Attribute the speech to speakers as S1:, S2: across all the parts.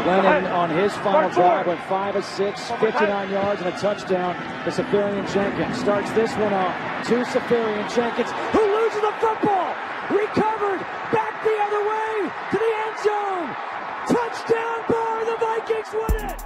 S1: Lennon on his final drive went 5 of 6, 59 yards and a touchdown to Safarian-Jenkins. Starts this one off to Safarian-Jenkins, who loses the football. Recovered, back the other way to the end zone. Touchdown, Barr, the Vikings win it.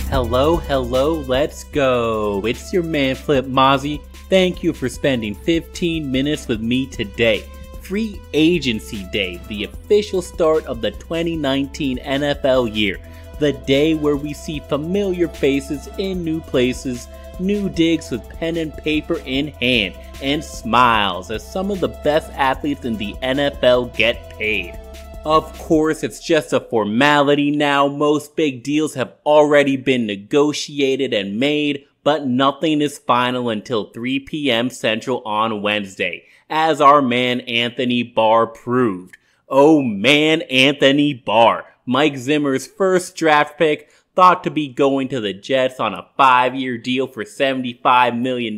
S2: Hello, let's go. It's your man Flip Mozzie. Thank you for spending 15 minutes with me today. Free Agency Day, the official start of the 2019 NFL year. The day where we see familiar faces in new places, new digs with pen and paper in hand, and smiles as some of the best athletes in the NFL get paid. Of course, it's just a formality now. Most big deals have already been negotiated and made, but nothing is final until 3 p.m. Central on Wednesday, as our man Anthony Barr proved. Oh man, Anthony Barr, Mike Zimmer's first draft pick, thought to be going to the Jets on a 5-year deal for $75 million.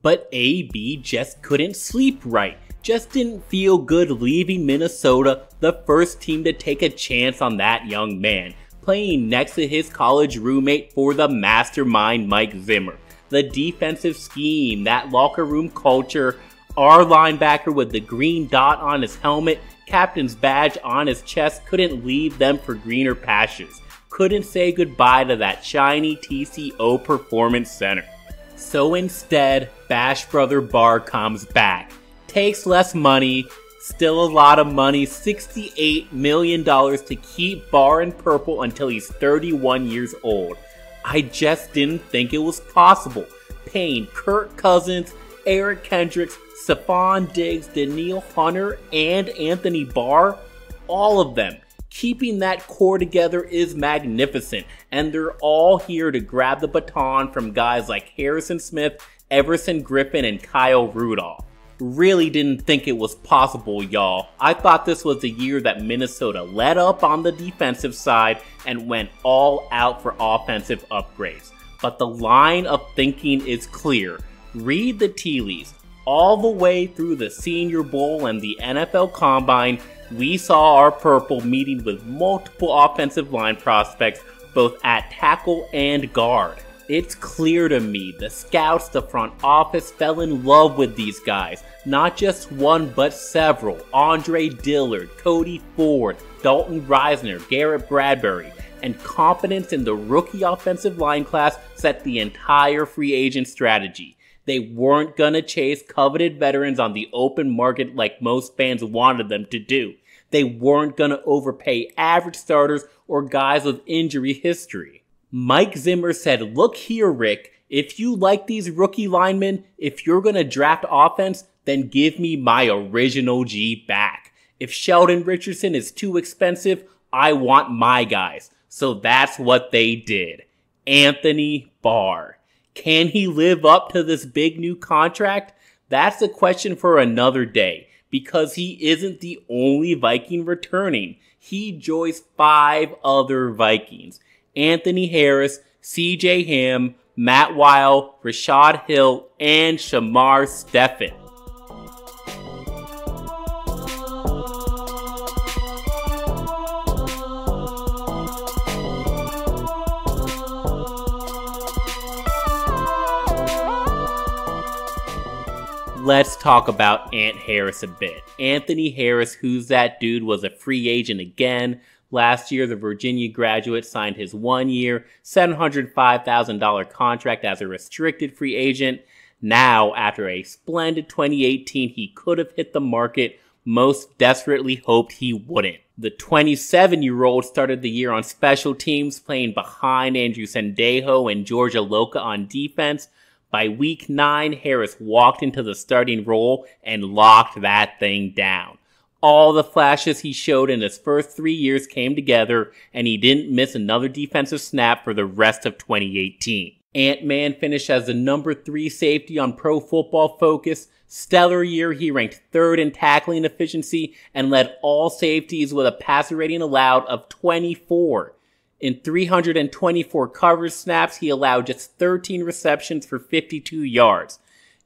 S2: But AB just couldn't sleep right. Just didn't feel good leaving Minnesota, the first team to take a chance on that young man, playing next to his college roommate for the mastermind Mike Zimmer. The defensive scheme, that locker room culture, our linebacker with the green dot on his helmet, captain's badge on his chest, couldn't leave them for greener pastures. Couldn't say goodbye to that shiny TCO Performance Center. So instead, Bash Brother Barr comes back. Takes less money, still a lot of money, $68 million to keep Barr in purple until he's 31 years old. I just didn't think it was possible. Paying Kirk Cousins, Eric Kendricks, Stephon Diggs, Danielle Hunter, and Anthony Barr, all of them. Keeping that core together is magnificent, and they're all here to grab the baton from guys like Harrison Smith, Everson Griffin, and Kyle Rudolph. Really didn't think it was possible, y'all. I thought this was the year that Minnesota let up on the defensive side and went all out for offensive upgrades. But the line of thinking is clear. Read the tea leaves. All the way through the Senior Bowl and the NFL Combine, we saw our purple meeting with multiple offensive line prospects, both at tackle and guard. It's clear to me the scouts, the front office fell in love with these guys. Not just one, but several. Andre Dillard, Cody Ford, Dalton Reisner, Garrett Bradbury. And confidence in the rookie offensive line class set the entire free agent strategy. They weren't gonna chase coveted veterans on the open market like most fans wanted them to do. They weren't gonna overpay average starters or guys with injury history. Mike Zimmer said, look here, Rick, if you like these rookie linemen, if you're going to draft offense, then give me my original G back. If Sheldon Richardson is too expensive, I want my guys. So that's what they did. Anthony Barr. Can he live up to this big new contract? That's a question for another day, because he isn't the only Viking returning. He joins 5 other Vikings. Anthony Harris, CJ Ham, Matt Weil, Rashad Hill, and Shamar Stephen. Let's talk about Ant Harris a bit. Anthony Harris, who's that dude, was a free agent again. Last year, the Virginia graduate signed his 1-year, $705,000 contract as a restricted free agent. Now, after a splendid 2018, he could have hit the market. Most desperately hoped he wouldn't. The 27-year-old started the year on special teams, playing behind Andrew Sendejo and Georgia Loca on defense. By week 9, Harris walked into the starting role and locked that thing down. All the flashes he showed in his first 3 years came together, and he didn't miss another defensive snap for the rest of 2018. Ant-Man finished as the number 3 safety on Pro Football Focus. Stellar year, he ranked 3rd in tackling efficiency and led all safeties with a passer rating allowed of 24. In 324 coverage snaps, he allowed just 13 receptions for 52 yards.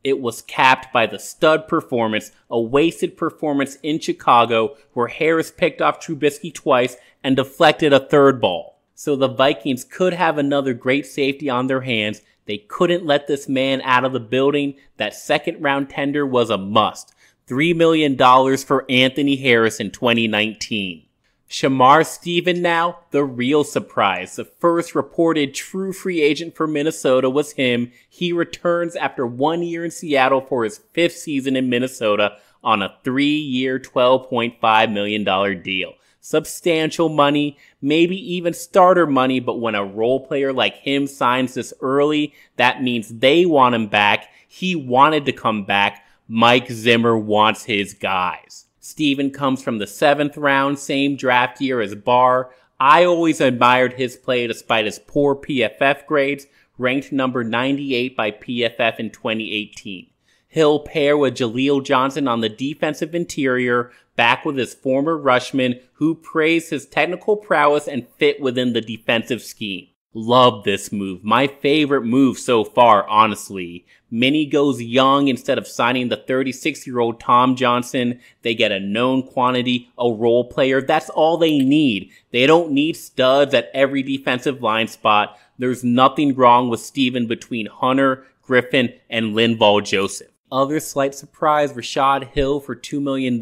S2: It was capped by the stud performance, a wasted performance in Chicago where Harris picked off Trubisky twice and deflected a third ball. So the Vikings could have another great safety on their hands. They couldn't let this man out of the building. That second round tender was a must. $3 million for Anthony Harris in 2019. Shamar Stephen now, the real surprise. The first reported true free agent for Minnesota was him. He returns after 1 year in Seattle for his 5th season in Minnesota on a 3-year, $12.5 million deal. Substantial money, maybe even starter money, but when a role player like him signs this early, that means they want him back. He wanted to come back. Mike Zimmer wants his guys. Steven comes from the 7th round, same draft year as Barr. I always admired his play despite his poor PFF grades, ranked number 98 by PFF in 2018. He'll pair with Jaleel Johnson on the defensive interior, back with his former rushman, who praised his technical prowess and fit within the defensive scheme. Love this move. My favorite move so far, honestly. Minnie goes young instead of signing the 36-year-old Tom Johnson. They get a known quantity, a role player. That's all they need. They don't need studs at every defensive line spot. There's nothing wrong with Steven between Hunter, Griffin, and Linval Joseph. Other slight surprise, Rashad Hill for $2 million.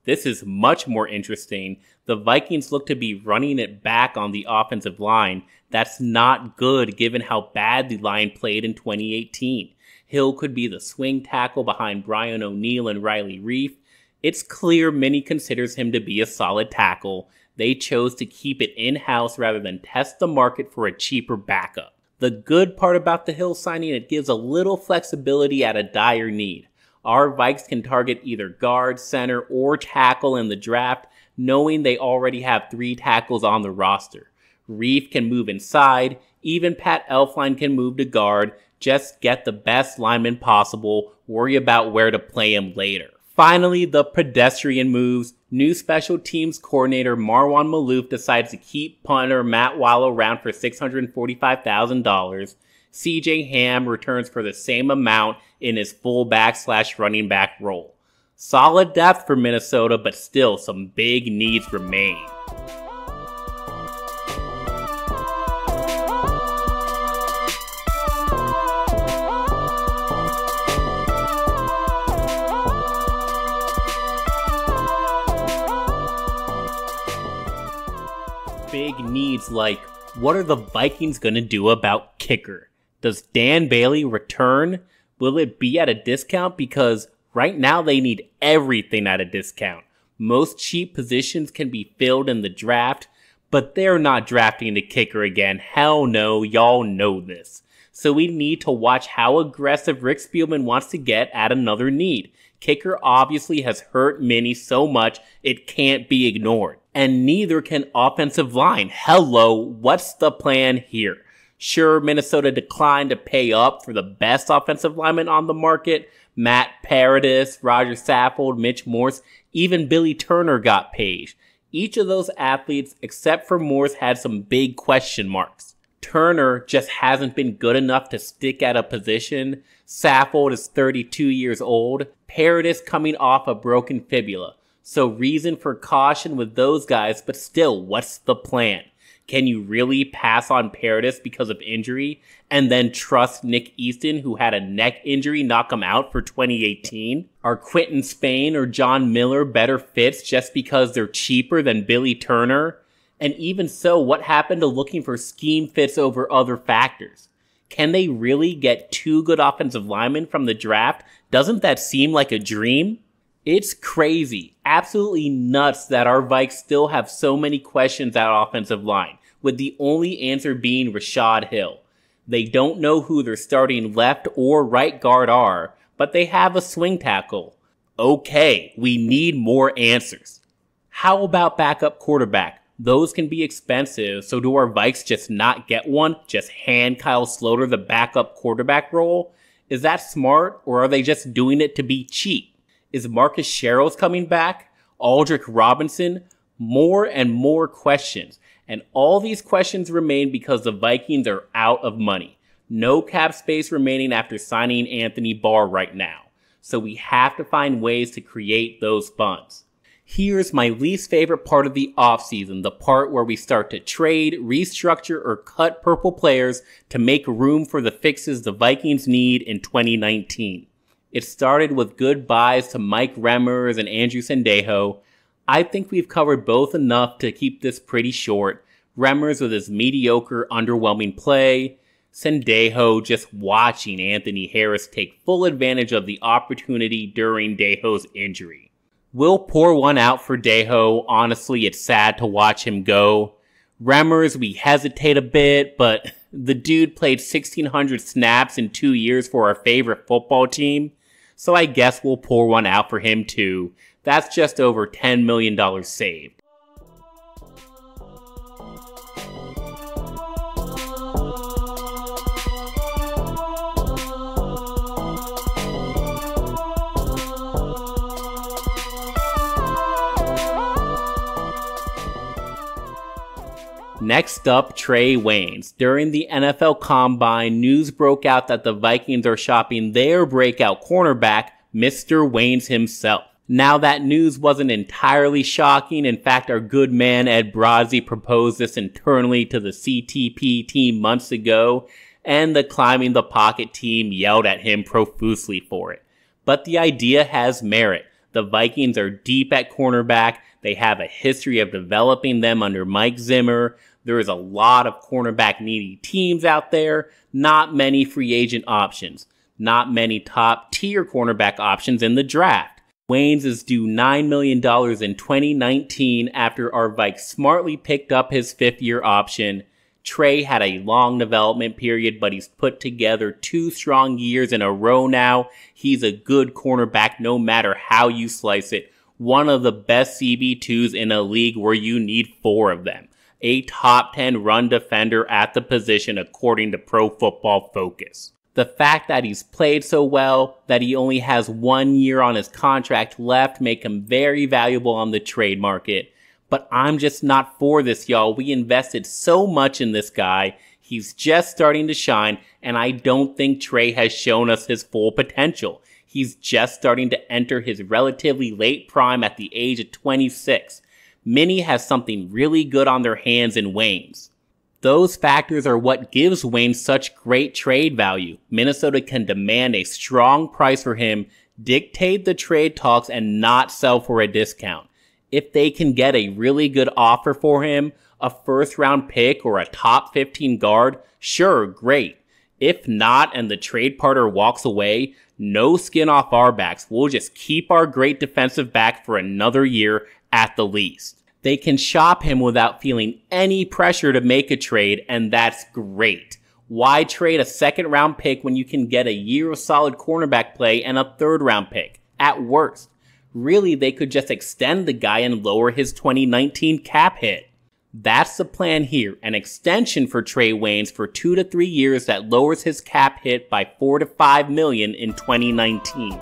S2: This is much more interesting. The Vikings look to be running it back on the offensive line. That's not good given how bad the line played in 2018. Hill could be the swing tackle behind Brian O'Neill and Riley Reif. It's clear Minnie considers him to be a solid tackle. They chose to keep it in-house rather than test the market for a cheaper backup. The good part about the Hill signing, it gives a little flexibility at a dire need. Our Vikes can target either guard, center, or tackle in the draft, knowing they already have 3 tackles on the roster. Reif can move inside, even Pat Elflein can move to guard. Just get the best lineman possible, worry about where to play him later. Finally, the pedestrian moves. New special teams coordinator Marwan Malouf decides to keep punter Matt Wallow around for $645,000. CJ Ham returns for the same amount in his fullback/running back role. Solid depth for Minnesota, but still some big needs remain. Big needs like, what are the Vikings going to do about kicker? Does Dan Bailey return? Will it be at a discount? Because right now they need everything at a discount. Most cheap positions can be filled in the draft, but they're not drafting the kicker again. Hell no, y'all know this. So we need to watch how aggressive Rick Spielman wants to get at another need. Kicker obviously has hurt Minnie so much it can't be ignored. And neither can offensive line. Hello, what's the plan here? Sure, Minnesota declined to pay up for the best offensive lineman on the market. Matt Paradis, Roger Saffold, Mitch Morse, even Billy Turner got paid. Each of those athletes, except for Morse, had some big question marks. Turner just hasn't been good enough to stick at a position. Saffold is 32 years old. Paradis coming off a broken fibula. So reason for caution with those guys, but still, what's the plan? Can you really pass on Paradis because of injury and then trust Nick Easton, who had a neck injury, knock him out for 2018? Are Quentin Spain or John Miller better fits just because they're cheaper than Billy Turner? And even so, what happened to looking for scheme fits over other factors? Can they really get 2 good offensive linemen from the draft? Doesn't that seem like a dream? It's crazy, absolutely nuts that our Vikes still have so many questions at offensive line, with the only answer being Rashad Hill. They don't know who their starting left or right guard are, but they have a swing tackle. Okay, we need more answers. How about backup quarterback? Those can be expensive, so do our Vikes just not get one? Just hand Kyle Sloter the backup quarterback role? Is that smart, or are they just doing it to be cheap? Is Marcus Sherrills coming back? Aldrick Robinson? More and more questions. And all these questions remain because the Vikings are out of money. No cap space remaining after signing Anthony Barr right now. So we have to find ways to create those funds. Here's my least favorite part of the offseason, the part where we start to trade, restructure, or cut purple players to make room for the fixes the Vikings need in 2019. It started with good buys to Mike Remmers and Andrew Sendejo. I think we've covered both enough to keep this pretty short. Remmers with his mediocre, underwhelming play. Sendejo just watching Anthony Harris take full advantage of the opportunity during Dejo's injury. We'll pour one out for Dejo. Honestly, it's sad to watch him go. Remmers, we hesitate a bit, but the dude played 1,600 snaps in 2 years for our favorite football team. So I guess we'll pour one out for him too. That's just over $10 million saved. Next up, Trey Waynes. During the NFL Combine, news broke out that the Vikings are shopping their breakout cornerback, Mr. Waynes himself. Now that news wasn't entirely shocking. In fact, our good man Ed Brazzi proposed this internally to the CTP team months ago, and the Climbing the Pocket team yelled at him profusely for it. But the idea has merit. The Vikings are deep at cornerback. They have a history of developing them under Mike Zimmer. There is a lot of cornerback needy teams out there. Not many free agent options. Not many top tier cornerback options in the draft. Waynes is due $9 million in 2019 after our Vikes smartly picked up his 5th-year option. Trey had a long development period, but he's put together 2 strong years in a row now. He's a good cornerback no matter how you slice it. One of the best CB2s in a league where you need 4 of them. A top 10 run defender at the position according to Pro Football Focus. The fact that he's played so well, that he only has 1 year on his contract left, make him very valuable on the trade market. But I'm just not for this, y'all. We invested so much in this guy. He's just starting to shine, and I don't think Trey has shown us his full potential. He's just starting to enter his relatively late prime at the age of 26. Minnie has something really good on their hands in Waynes. Those factors are what gives Waynes such great trade value. Minnesota can demand a strong price for him, dictate the trade talks, and not sell for a discount. If they can get a really good offer for him, a 1st-round pick or a top 15 guard, sure, great. If not, and the trade partner walks away, no skin off our backs. We'll just keep our great defensive back for another year at the least. They can shop him without feeling any pressure to make a trade, and that's great. Why trade a 2nd-round pick when you can get a year of solid cornerback play and a 3rd-round pick? At worst. Really, they could just extend the guy and lower his 2019 cap hit. That's the plan here, an extension for Trey Waynes for 2 to 3 years that lowers his cap hit by $4 to $5 million in 2019.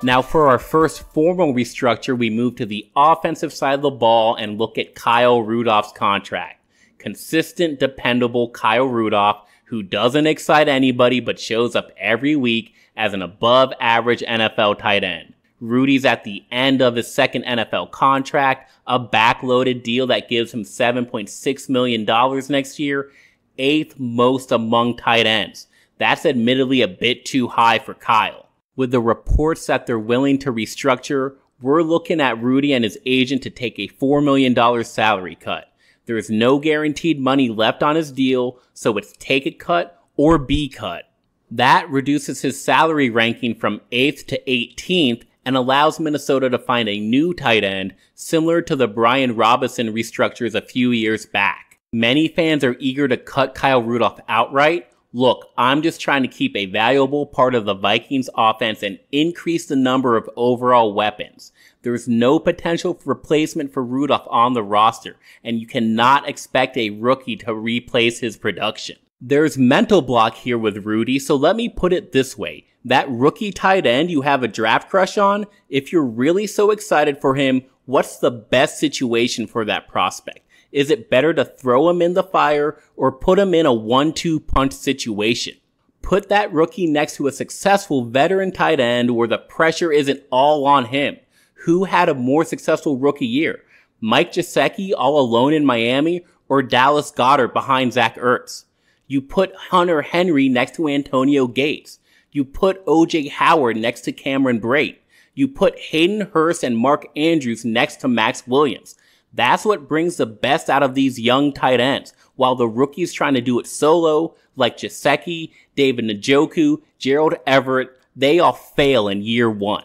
S2: Now for our first formal restructure, we move to the offensive side of the ball and look at Kyle Rudolph's contract. Consistent, dependable Kyle Rudolph, who doesn't excite anybody but shows up every week as an above-average NFL tight end. Rudy's at the end of his 2nd NFL contract, a backloaded deal that gives him $7.6 million next year, 8th most among tight ends. That's admittedly a bit too high for Kyle. With the reports that they're willing to restructure, we're looking at Rudy and his agent to take a $4 million salary cut. There is no guaranteed money left on his deal, so it's take a cut or be cut. That reduces his salary ranking from 8th to 18th and allows Minnesota to find a new tight end, similar to the Brian Robinson restructures a few years back. Many fans are eager to cut Kyle Rudolph outright. Look, I'm just trying to keep a valuable part of the Vikings offense and increase the number of overall weapons. There's no potential replacement for Rudolph on the roster, and you cannot expect a rookie to replace his production. There's mental block here with Rudy, so let me put it this way. That rookie tight end you have a draft crush on, if you're really so excited for him, what's the best situation for that prospect? Is it better to throw him in the fire or put him in a 1-2 punch situation? Put that rookie next to a successful veteran tight end where the pressure isn't all on him. Who had a more successful rookie year? Mike Gesicki all alone in Miami or Dallas Goedert behind Zach Ertz? You put Hunter Henry next to Antonio Gates. You put O.J. Howard next to Cameron Brate. You put Hayden Hurst and Mark Andrews next to Max Williams. That's what brings the best out of these young tight ends, while the rookies trying to do it solo, like Gesicki, David Njoku, Gerald Everett, they all fail in year one.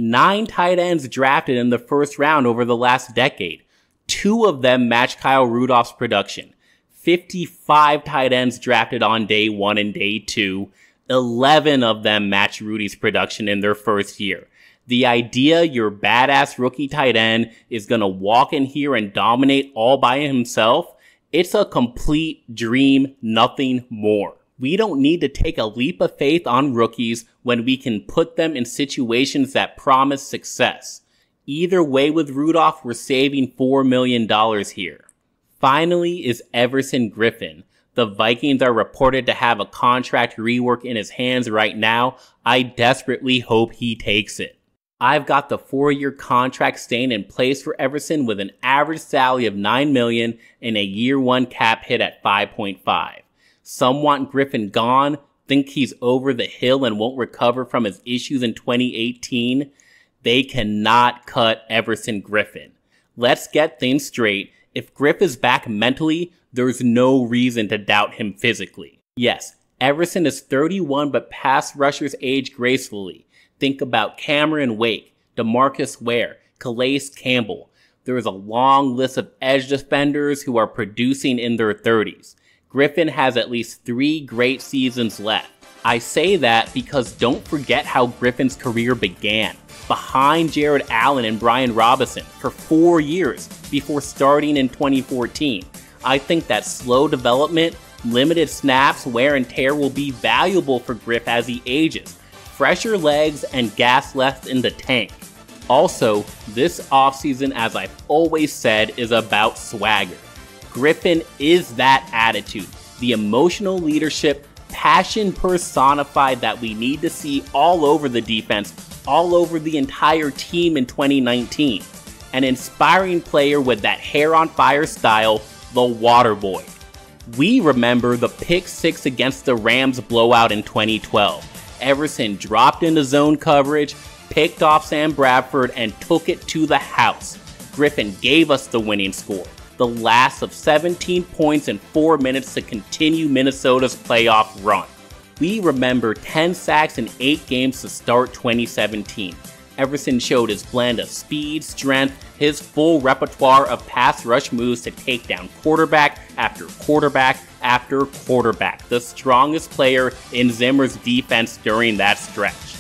S2: 9 tight ends drafted in the first round over the last decade. 2 of them match Kyle Rudolph's production. 55 tight ends drafted on day 1 and day 2. 11 of them match Rudy's production in their first year. The idea your badass rookie tight end is gonna walk in here and dominate all by himself, it's a complete dream, nothing more. We don't need to take a leap of faith on rookies when we can put them in situations that promise success. Either way with Rudolph, we're saving $4 million here. Finally is Everson Griffen. The Vikings are reported to have a contract rework in his hands right now. I desperately hope he takes it. I've got the 4-year contract staying in place for Everson with an average salary of $9 million and a year 1 cap hit at 5.5. Some want Griffen gone, think he's over the hill and won't recover from his issues in 2018. They cannot cut Everson Griffen. Let's get things straight. If Griff is back mentally, there's no reason to doubt him physically. Yes, Everson is 31, but pass rushers age gracefully. Think about Cameron Wake, DeMarcus Ware, Calais Campbell. There is a long list of edge defenders who are producing in their 30s. Griffen has at least 3 great seasons left. I say that because don't forget how Griffen's career began, behind Jared Allen and Brian Robinson for 4 years before starting in 2014. I think that slow development, limited snaps, wear and tear will be valuable for Griff as he ages. Fresher legs and gas left in the tank. Also, this offseason, as I've always said, is about swagger. Griffen is that attitude, the emotional leadership, passion personified that we need to see all over the defense, all over the entire team in 2019. An inspiring player with that hair on fire style, the water boy. We remember the pick 6 against the Rams blowout in 2012. Everson dropped into zone coverage, picked off Sam Bradford, and took it to the house. Griffen gave us the winning score, the last of 17 points in 4 minutes to continue Minnesota's playoff run. We remember 10 sacks in 8 games to start 2017. Everson showed his blend of speed, strength, his full repertoire of pass rush moves to take down quarterback after quarterback after quarterback, the strongest player in Zimmer's defense during that stretch.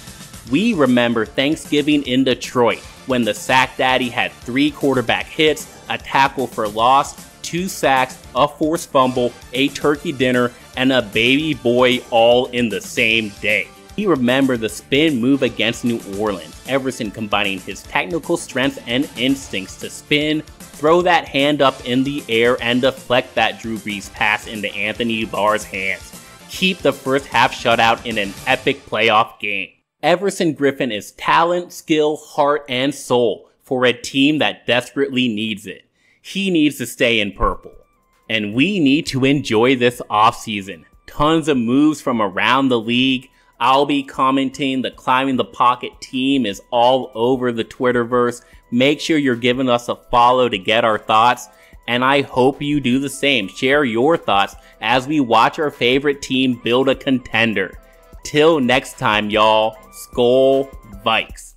S2: We remember Thanksgiving in Detroit, when the sack daddy had 3 quarterback hits, a tackle for loss, 2 sacks, a forced fumble, a turkey dinner, and a baby boy all in the same day. We remember the spin move against New Orleans, Everson combining his technical strengths and instincts to spin, throw that hand up in the air, and deflect that Drew Brees pass into Anthony Barr's hands. Keep the first half shutout in an epic playoff game. Everson Griffen is talent, skill, heart, and soul for a team that desperately needs it. He needs to stay in purple. And we need to enjoy this offseason. Tons of moves from around the league. I'll be commenting. The Climbing the Pocket team is all over the Twitterverse. Make sure you're giving us a follow to get our thoughts. And I hope you do the same. Share your thoughts as we watch our favorite team build a contender. Till next time, y'all. Skol Vikes.